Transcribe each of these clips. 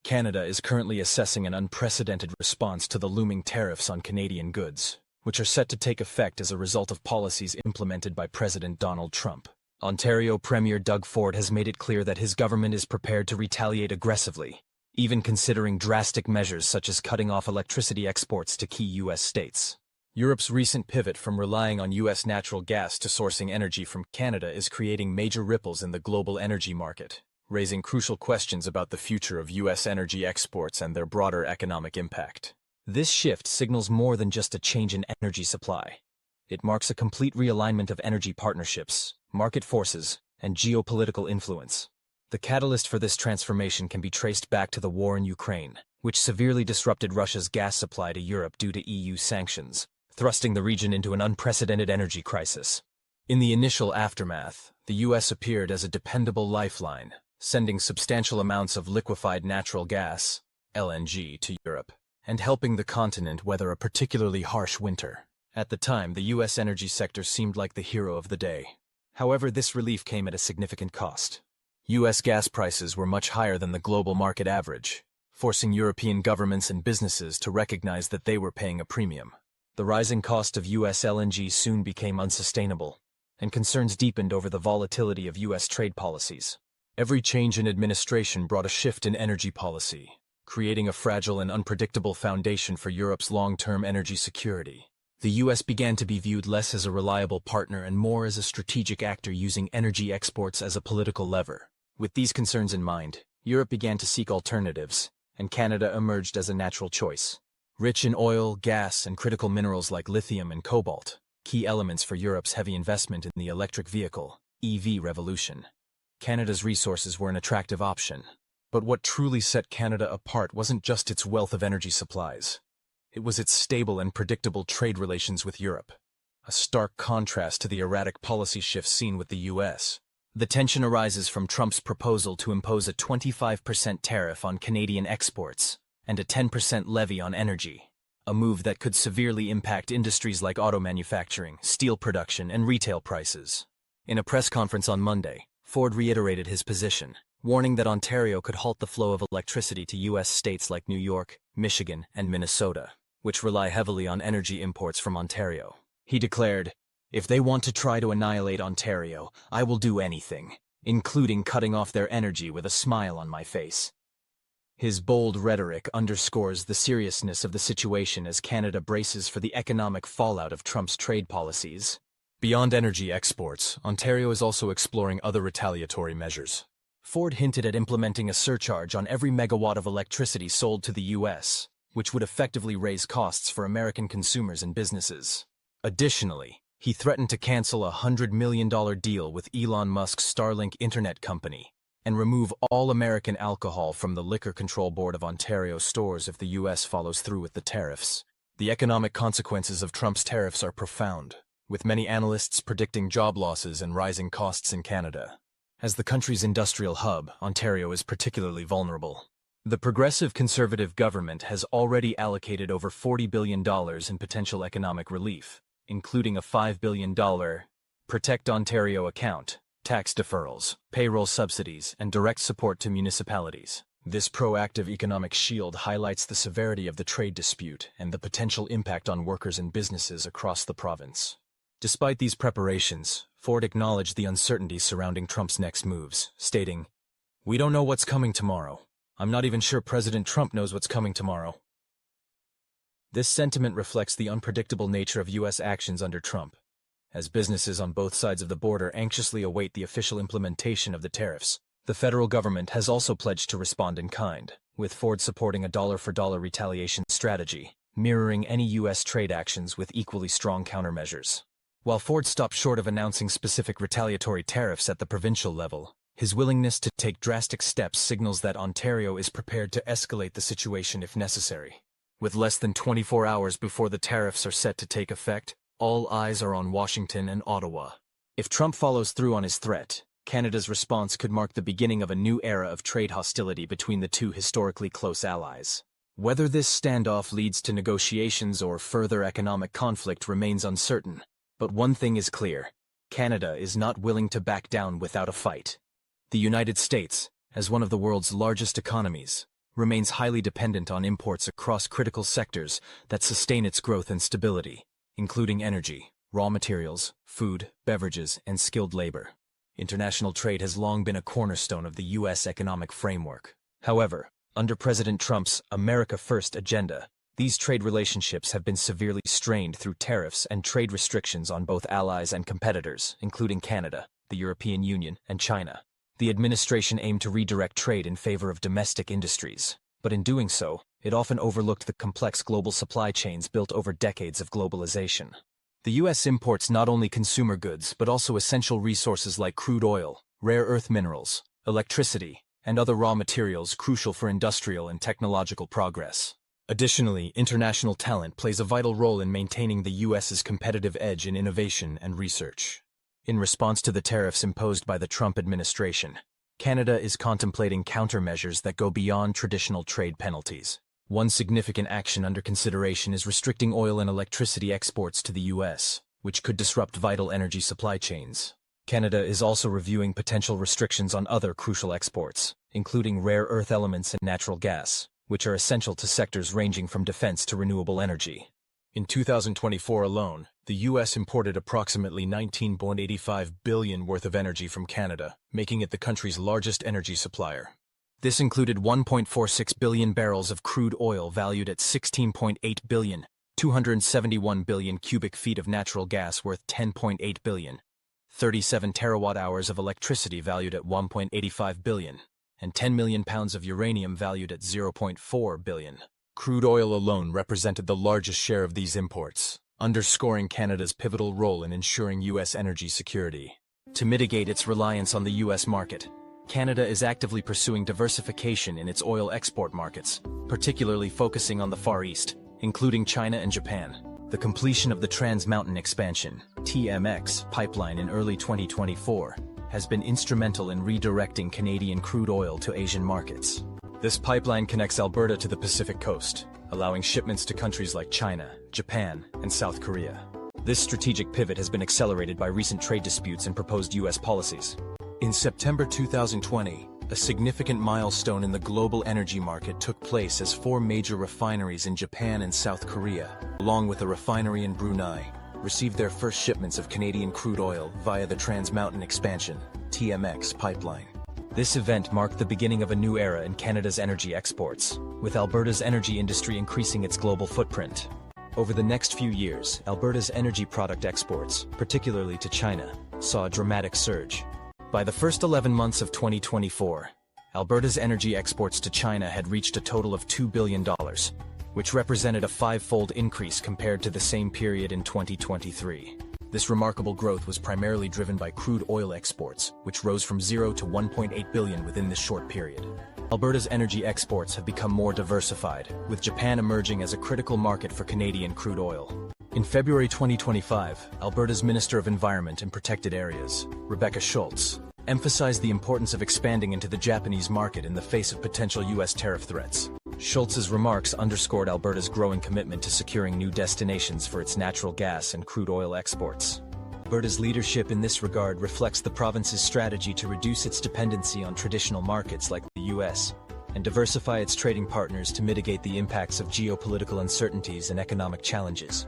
Canada is currently assessing an unprecedented response to the looming tariffs on Canadian goods, which are set to take effect as a result of policies implemented by President Donald Trump. Ontario Premier Doug Ford has made it clear that his government is prepared to retaliate aggressively, even considering drastic measures such as cutting off electricity exports to key U.S. states. Europe's recent pivot from relying on U.S. natural gas to sourcing energy from Canada is creating major ripples in the global energy market, raising crucial questions about the future of U.S. energy exports and their broader economic impact. This shift signals more than just a change in energy supply. It marks a complete realignment of energy partnerships, market forces, and geopolitical influence. The catalyst for this transformation can be traced back to the war in Ukraine, which severely disrupted Russia's gas supply to Europe due to EU sanctions, thrusting the region into an unprecedented energy crisis. In the initial aftermath, the U.S. appeared as a dependable lifeline, sending substantial amounts of liquefied natural gas, LNG, to Europe, and helping the continent weather a particularly harsh winter. At the time, the U.S. energy sector seemed like the hero of the day. However, this relief came at a significant cost. U.S. gas prices were much higher than the global market average, forcing European governments and businesses to recognize that they were paying a premium. The rising cost of U.S. LNG soon became unsustainable, and concerns deepened over the volatility of U.S. trade policies. Every change in administration brought a shift in energy policy, creating a fragile and unpredictable foundation for Europe's long-term energy security. The U.S. began to be viewed less as a reliable partner and more as a strategic actor using energy exports as a political lever. With these concerns in mind, Europe began to seek alternatives, and Canada emerged as a natural choice. Rich in oil, gas, and critical minerals like lithium and cobalt, key elements for Europe's heavy investment in the electric vehicle, EV revolution. Canada's resources were an attractive option. But what truly set Canada apart wasn't just its wealth of energy supplies. It was its stable and predictable trade relations with Europe, a stark contrast to the erratic policy shifts seen with the U.S. The tension arises from Trump's proposal to impose a 25% tariff on Canadian exports and a 10% levy on energy, a move that could severely impact industries like auto manufacturing, steel production, and retail prices. In a press conference on Monday, Ford reiterated his position, warning that Ontario could halt the flow of electricity to U.S. states like New York, Michigan, and Minnesota, which rely heavily on energy imports from Ontario. He declared, "If they want to try to annihilate Ontario, I will do anything, including cutting off their energy with a smile on my face." His bold rhetoric underscores the seriousness of the situation as Canada braces for the economic fallout of Trump's trade policies. Beyond energy exports, Ontario is also exploring other retaliatory measures. Ford hinted at implementing a surcharge on every megawatt of electricity sold to the U.S., which would effectively raise costs for American consumers and businesses. Additionally, he threatened to cancel a $100 million deal with Elon Musk's Starlink internet company and remove all American alcohol from the Liquor Control Board of Ontario stores if the U.S. follows through with the tariffs. The economic consequences of Trump's tariffs are profound, with many analysts predicting job losses and rising costs in Canada. As the country's industrial hub, Ontario is particularly vulnerable. The Progressive Conservative government has already allocated over $40 billion in potential economic relief, including a $5 billion Protect Ontario account, tax deferrals, payroll subsidies, and direct support to municipalities. This proactive economic shield highlights the severity of the trade dispute and the potential impact on workers and businesses across the province. Despite these preparations, Ford acknowledged the uncertainty surrounding Trump's next moves, stating, "We don't know what's coming tomorrow. I'm not even sure President Trump knows what's coming tomorrow." This sentiment reflects the unpredictable nature of U.S. actions under Trump, as businesses on both sides of the border anxiously await the official implementation of the tariffs. The federal government has also pledged to respond in kind, with Ford supporting a dollar-for-dollar retaliation strategy, mirroring any U.S. trade actions with equally strong countermeasures. While Ford stopped short of announcing specific retaliatory tariffs at the provincial level, his willingness to take drastic steps signals that Ontario is prepared to escalate the situation if necessary. With less than 24 hours before the tariffs are set to take effect, all eyes are on Washington and Ottawa. If Trump follows through on his threat, Canada's response could mark the beginning of a new era of trade hostility between the two historically close allies. Whether this standoff leads to negotiations or further economic conflict remains uncertain, but one thing is clear: Canada is not willing to back down without a fight. The United States, as one of the world's largest economies, remains highly dependent on imports across critical sectors that sustain its growth and stability, including energy, raw materials, food, beverages, and skilled labor. International trade has long been a cornerstone of the U.S. economic framework. However, under President Trump's America First agenda, these trade relationships have been severely strained through tariffs and trade restrictions on both allies and competitors, including Canada, the European Union, and China. The administration aimed to redirect trade in favor of domestic industries, but in doing so, it often overlooked the complex global supply chains built over decades of globalization. The U.S. imports not only consumer goods but also essential resources like crude oil, rare earth minerals, electricity, and other raw materials crucial for industrial and technological progress. Additionally, international talent plays a vital role in maintaining the U.S.'s competitive edge in innovation and research. In response to the tariffs imposed by the Trump administration, Canada is contemplating countermeasures that go beyond traditional trade penalties. One significant action under consideration is restricting oil and electricity exports to the U.S., which could disrupt vital energy supply chains. Canada is also reviewing potential restrictions on other crucial exports, including rare earth elements and natural gas, which are essential to sectors ranging from defense to renewable energy. In 2024 alone, the U.S. imported approximately $19.85 billion worth of energy from Canada, making it the country's largest energy supplier. This included 1.46 billion barrels of crude oil valued at $16.8 billion, 271 billion cubic feet of natural gas worth $10.8 billion, 37 terawatt-hours of electricity valued at $1.85 billion, and 10 million pounds of uranium valued at $0.4 billion. Crude oil alone represented the largest share of these imports, underscoring Canada's pivotal role in ensuring U.S. energy security. To mitigate its reliance on the U.S. market, Canada is actively pursuing diversification in its oil export markets, particularly focusing on the Far East, including China and Japan. The completion of the Trans Mountain Expansion (TMX) pipeline in early 2024 has been instrumental in redirecting Canadian crude oil to Asian markets. This pipeline connects Alberta to the Pacific coast, allowing shipments to countries like China, Japan, and South Korea. This strategic pivot has been accelerated by recent trade disputes and proposed U.S. policies. In September 2020, a significant milestone in the global energy market took place as 4 major refineries in Japan and South Korea, along with a refinery in Brunei, received their first shipments of Canadian crude oil via the Trans Mountain Expansion (TMX) pipeline. This event marked the beginning of a new era in Canada's energy exports, with Alberta's energy industry increasing its global footprint. Over the next few years, Alberta's energy product exports, particularly to China, saw a dramatic surge. By the first 11 months of 2024, Alberta's energy exports to China had reached a total of $2 billion, which represented a 5-fold increase compared to the same period in 2023. This remarkable growth was primarily driven by crude oil exports, which rose from 0 to 1.8 billion within this short period. Alberta's energy exports have become more diversified, with Japan emerging as a critical market for Canadian crude oil. In February 2025, Alberta's Minister of Environment and Protected Areas, Rebecca Schultz, emphasized the importance of expanding into the Japanese market in the face of potential U.S. tariff threats. Schultz's remarks underscored Alberta's growing commitment to securing new destinations for its natural gas and crude oil exports. Alberta's leadership in this regard reflects the province's strategy to reduce its dependency on traditional markets like the U.S. and diversify its trading partners to mitigate the impacts of geopolitical uncertainties and economic challenges.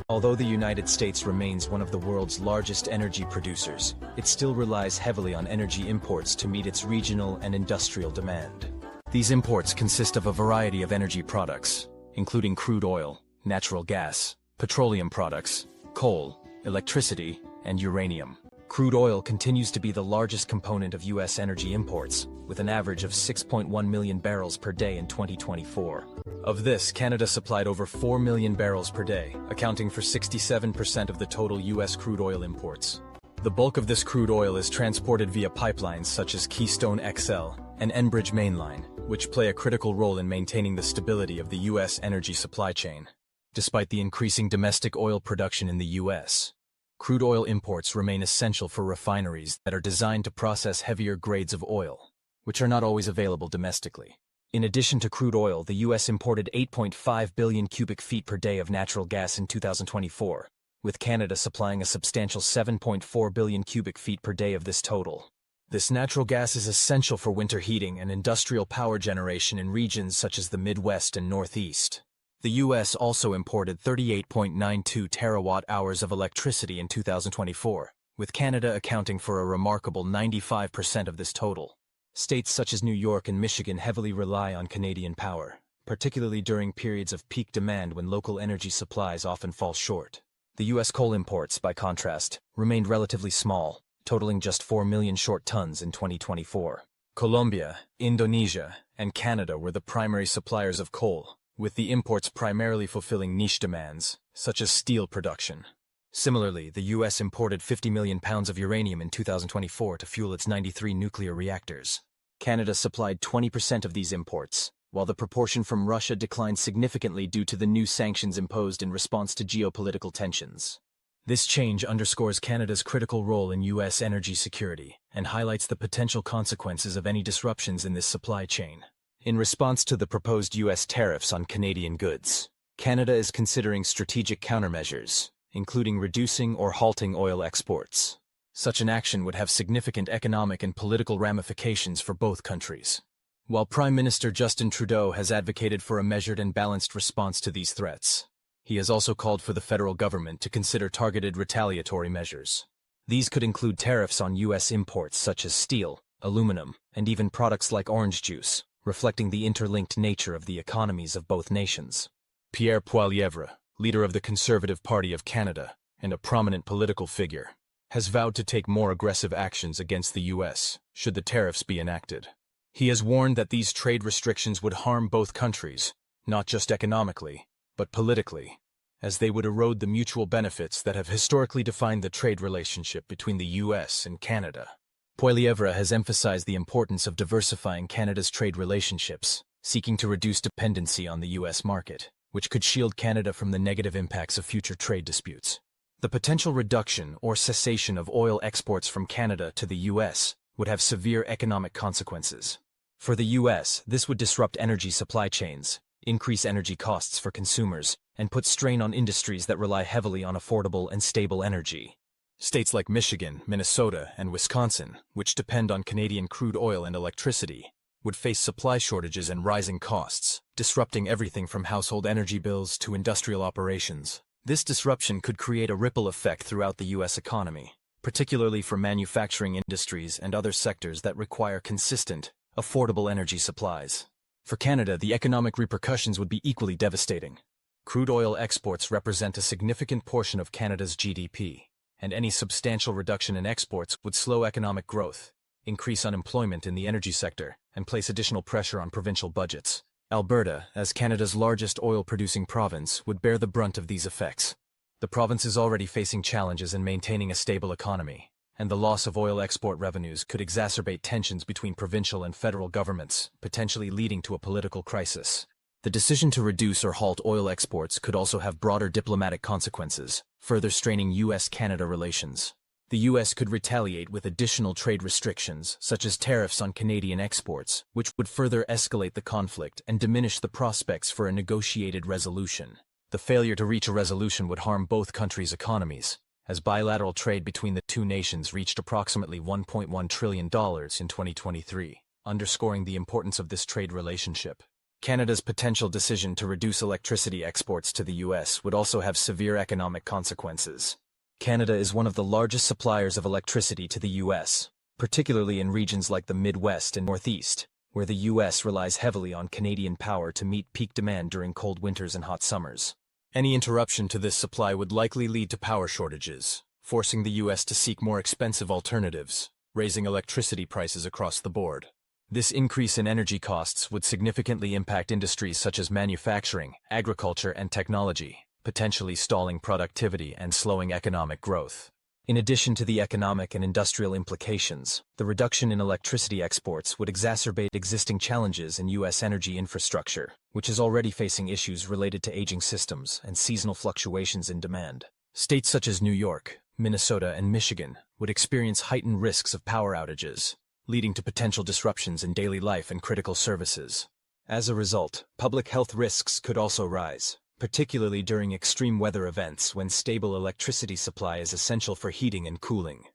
Although the United States remains one of the world's largest energy producers, it still relies heavily on energy imports to meet its regional and industrial demand. These imports consist of a variety of energy products, including crude oil, natural gas, petroleum products, coal, electricity, and uranium. Crude oil continues to be the largest component of U.S. energy imports, with an average of 6.1 million barrels per day in 2024. Of this, Canada supplied over 4 million barrels per day, accounting for 67% of the total U.S. crude oil imports. The bulk of this crude oil is transported via pipelines such as Keystone XL and Enbridge Mainline, which play a critical role in maintaining the stability of the U.S. energy supply chain. Despite the increasing domestic oil production in the U.S., crude oil imports remain essential for refineries that are designed to process heavier grades of oil, which are not always available domestically. In addition to crude oil, the U.S. imported 8.5 billion cubic feet per day of natural gas in 2024, with Canada supplying a substantial 7.4 billion cubic feet per day of this total. This natural gas is essential for winter heating and industrial power generation in regions such as the Midwest and Northeast. The U.S. also imported 38.92 terawatt-hours of electricity in 2024, with Canada accounting for a remarkable 95% of this total. States such as New York and Michigan heavily rely on Canadian power, particularly during periods of peak demand when local energy supplies often fall short. The U.S. coal imports, by contrast, remained relatively small, totaling just 4 million short tons in 2024. Colombia, Indonesia, and Canada were the primary suppliers of coal, with the imports primarily fulfilling niche demands, such as steel production. Similarly, the U.S. imported 50 million pounds of uranium in 2024 to fuel its 93 nuclear reactors. Canada supplied 20% of these imports, while the proportion from Russia declined significantly due to the new sanctions imposed in response to geopolitical tensions. This change underscores Canada's critical role in U.S. energy security and highlights the potential consequences of any disruptions in this supply chain. In response to the proposed U.S. tariffs on Canadian goods, Canada is considering strategic countermeasures, including reducing or halting oil exports. Such an action would have significant economic and political ramifications for both countries. While Prime Minister Justin Trudeau has advocated for a measured and balanced response to these threats, he has also called for the federal government to consider targeted retaliatory measures. These could include tariffs on U.S. imports such as steel, aluminum, and even products like orange juice, reflecting the interlinked nature of the economies of both nations. Pierre Poilievre, leader of the Conservative Party of Canada and a prominent political figure, has vowed to take more aggressive actions against the U.S. should the tariffs be enacted. He has warned that these trade restrictions would harm both countries, not just economically, but politically, as they would erode the mutual benefits that have historically defined the trade relationship between the U.S. and Canada. Poilievre has emphasized the importance of diversifying Canada's trade relationships, seeking to reduce dependency on the U.S. market, which could shield Canada from the negative impacts of future trade disputes. The potential reduction or cessation of oil exports from Canada to the U.S. would have severe economic consequences. For the U.S., this would disrupt energy supply chains, increase energy costs for consumers, and put strain on industries that rely heavily on affordable and stable energy. States like Michigan, Minnesota, and Wisconsin, which depend on Canadian crude oil and electricity, would face supply shortages and rising costs, disrupting everything from household energy bills to industrial operations. This disruption could create a ripple effect throughout the U.S. economy, particularly for manufacturing industries and other sectors that require consistent, affordable energy supplies. For Canada, the economic repercussions would be equally devastating. Crude oil exports represent a significant portion of Canada's GDP, and any substantial reduction in exports would slow economic growth, increase unemployment in the energy sector, and place additional pressure on provincial budgets. Alberta, as Canada's largest oil-producing province, would bear the brunt of these effects. The province is already facing challenges in maintaining a stable economy, and the loss of oil export revenues could exacerbate tensions between provincial and federal governments, potentially leading to a political crisis. The decision to reduce or halt oil exports could also have broader diplomatic consequences, further straining U.S.-Canada relations. The U.S. could retaliate with additional trade restrictions, such as tariffs on Canadian exports, which would further escalate the conflict and diminish the prospects for a negotiated resolution. The failure to reach a resolution would harm both countries' economies, as bilateral trade between the two nations reached approximately $1.1 trillion in 2023, underscoring the importance of this trade relationship. Canada's potential decision to reduce electricity exports to the U.S. would also have severe economic consequences. Canada is one of the largest suppliers of electricity to the U.S., particularly in regions like the Midwest and Northeast, where the U.S. relies heavily on Canadian power to meet peak demand during cold winters and hot summers. Any interruption to this supply would likely lead to power shortages, forcing the U.S. to seek more expensive alternatives, raising electricity prices across the board. This increase in energy costs would significantly impact industries such as manufacturing, agriculture, and technology, potentially stalling productivity and slowing economic growth. In addition to the economic and industrial implications, the reduction in electricity exports would exacerbate existing challenges in U.S. energy infrastructure, which is already facing issues related to aging systems and seasonal fluctuations in demand. States such as New York, Minnesota, and Michigan would experience heightened risks of power outages, leading to potential disruptions in daily life and critical services. As a result, public health risks could also rise, particularly during extreme weather events when stable electricity supply is essential for heating and cooling.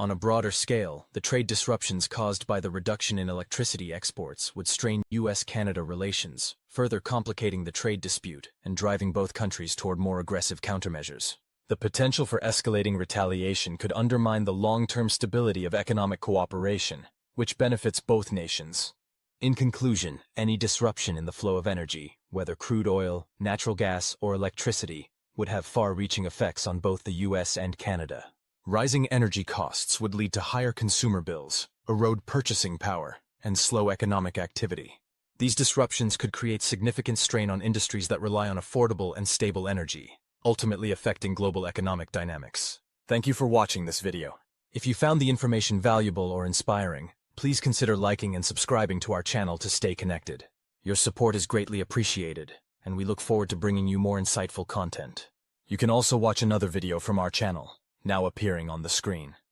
On a broader scale, the trade disruptions caused by the reduction in electricity exports would strain US-Canada relations, further complicating the trade dispute and driving both countries toward more aggressive countermeasures. The potential for escalating retaliation could undermine the long-term stability of economic cooperation, which benefits both nations. In conclusion, any disruption in the flow of energy, whether crude oil, natural gas, or electricity, would have far-reaching effects on both the US and Canada. Rising energy costs would lead to higher consumer bills, erode purchasing power, and slow economic activity. These disruptions could create significant strain on industries that rely on affordable and stable energy, ultimately affecting global economic dynamics. Thank you for watching this video. If you found the information valuable or inspiring, please consider liking and subscribing to our channel to stay connected. Your support is greatly appreciated, and we look forward to bringing you more insightful content. You can also watch another video from our channel, now appearing on the screen.